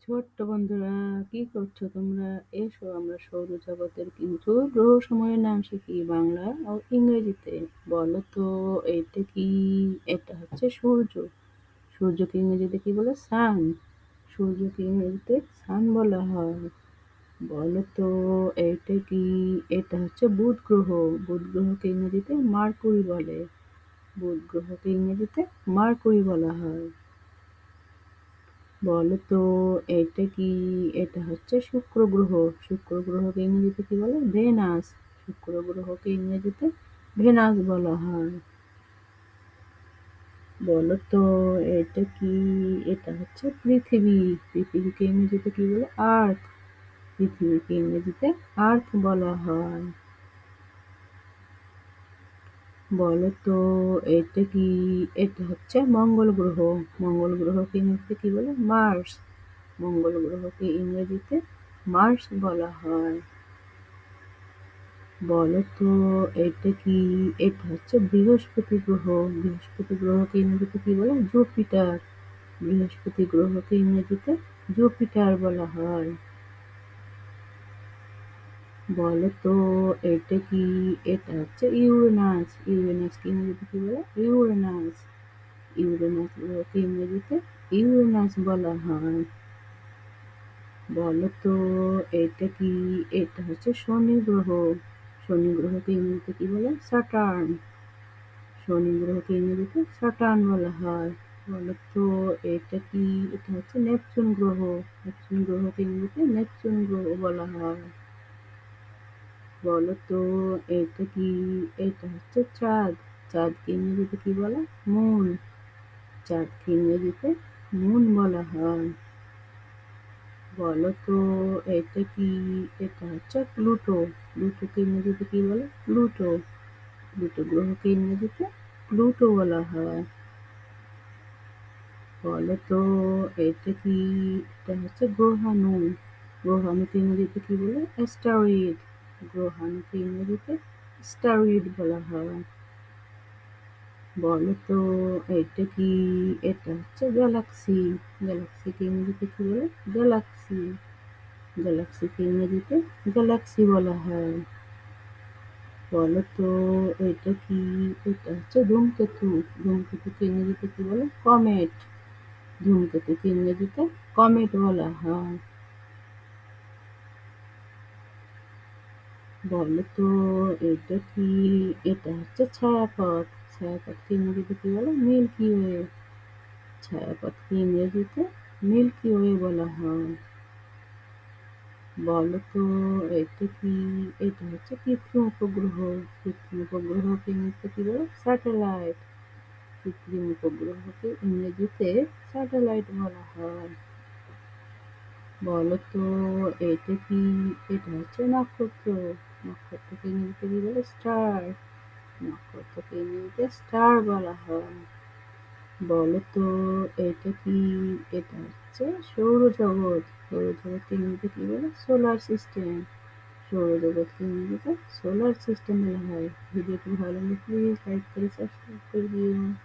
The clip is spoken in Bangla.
ছোট্ট বন্ধুরা, কি করছো তোমরা? এসো আমরা সৌরজগতের কিছু গ্রহসমূহের নাম শিখি বাংলা ও ইংরেজিতে। বলো তো, এটা কি? এটা হচ্ছে সূর্য। সূর্যকে ইংরেজিতে কি বলে? সান। সূর্যকে ইংরেজিতে সান বলা হয়। বলো তো, এটা কি? এটা হচ্ছে বুধ গ্রহ। বুধ গ্রহকে ইংরেজিতে মার্কুরি বলে। বুধ গ্রহকে ইংরেজিতে মার্কুরি বলা হয়। বলো তো, এটা কি? এটা হচ্ছে শুক্র গ্রহ। শুক্র গ্রহকে ইংরেজিতে কি বলে? ভেনাস। শুক্র গ্রহকে ইংরেজিতে ভেনাস বলা হয়। বলো তো, এটা কি? এটা হচ্ছে পৃথিবী। পৃথিবীকে ইংরেজিতে কি বলে? আর্থ। পৃথিবীকে ইংরেজিতে আর্থ বলা হয়। বলো তো, এটা কি? এটা হচ্ছে মঙ্গল গ্রহ। মঙ্গল গ্রহকে ইংরেজিতে কি বলে? মার্স। মঙ্গল গ্রহকে ইংরেজিতে মার্স বলা হয়। বলো তো, এটা কি? এটা হচ্ছে বৃহস্পতি গ্রহ। বৃহস্পতি গ্রহকে ইংরেজিতে কি বলে? জুপিটার। বৃহস্পতি গ্রহকে ইংরেজিতে জুপিটার বলা হয়। বলো তো, এটা কি? এটা হচ্ছে ইউরেনাস। ইউরেনাসকে ইংরেজিতে কি বলে? ইউরেনাস। ইউরেনাস গ্রহকে ইংরেজিতে ইউরেনাস বলা হয়। বলো তো, এটা কি? এটা হচ্ছে শনি গ্রহ। শনি গ্রহকে ইংরেজিতে কি বলে? স্যাটার্ন। শনি গ্রহকে ইংরেজিতে স্যাটার্ন বলা হয়। বলো তো, এটা কি? এটা হচ্ছে নেপচুন গ্রহ। নেপচুন গ্রহকে ইংরেজিতে নেপচুন গ্রহ বলা হয়। বলো তো, এটা কি? এটা হচ্ছে চাঁদ। চাঁদকে ইংরেজিতে কি বলে? মুন। চাঁদকে ইংরেজিতে মুন বলা হয়। বলো তো, এটা কি? এটা হচ্ছে প্লুটো। প্লুটোকে ইংরেজিতে কি বলে? প্লুটো। প্লুটো গ্রহকে ইংরেজিতে প্লুটো বলা হয়। বলো তো, এটা কি? এটা হচ্ছে গ্রহাণু। গ্রহাণুকে ইংরেজিতে কি বলে? অ্যাস্টেরয়েড। গ্রহাণুকে ইংরেজিতে স্টেরয়েড বলা হয়। বলো তো, এটা কি? এটা হচ্ছে গ্যালাক্সি। গ্যালাক্সিকে ইংরেজিতে কি বলে? গ্যালাক্সি। গ্যালাক্সিকে ইংরেজিতে গ্যালাক্সি বলা হয়। বলো তো, এটা কি? এটা হচ্ছে ধূমকেতু। ধূমকেতুকে ইংরেজিতে কি বলে? কমেট। ধূমকেতুকে ইংরেজিতে কমেট বলা হয়। বলো তো, এটা কি? এটা হচ্ছে ছায়াপথ। ছায়াপথকে ইংরেজিতে কি বলে? Milky way. ছায়াপথকে ইংরেজিতে মিল্কি ওয়ে বলা হয়। বলো তো, এটা কি? এটা হচ্ছে কৃত্রিম উপগ্রহ। কৃত্রিম উপগ্রহকে ইংরেজিতে কি বলে? স্যাটেলাইট। কৃত্রিম উপগ্রহকে ইংরেজিতে স্যাটেলাইট বলা হয়। বলো তো, এটা কি? এটা হচ্ছে নক্ষত্র। নক্ষত্রকে ইংরেজিতে কি বলে? স্টার। নক্ষত্রকে ইংরেজিতে স্টার বলা হয়। বলো তো, এটা কি? এটা হচ্ছে সৌরজগৎ। সৌরজগৎকে ইংরেজিতে কি বলে? Solar system. সৌরজগৎকে ইংরেজিতে সোলার সিস্টেম বলা হয়। ভিডিওটি ভালো লাগলে প্লিজ লাইক করে সাবস্ক্রাইব করে দিও।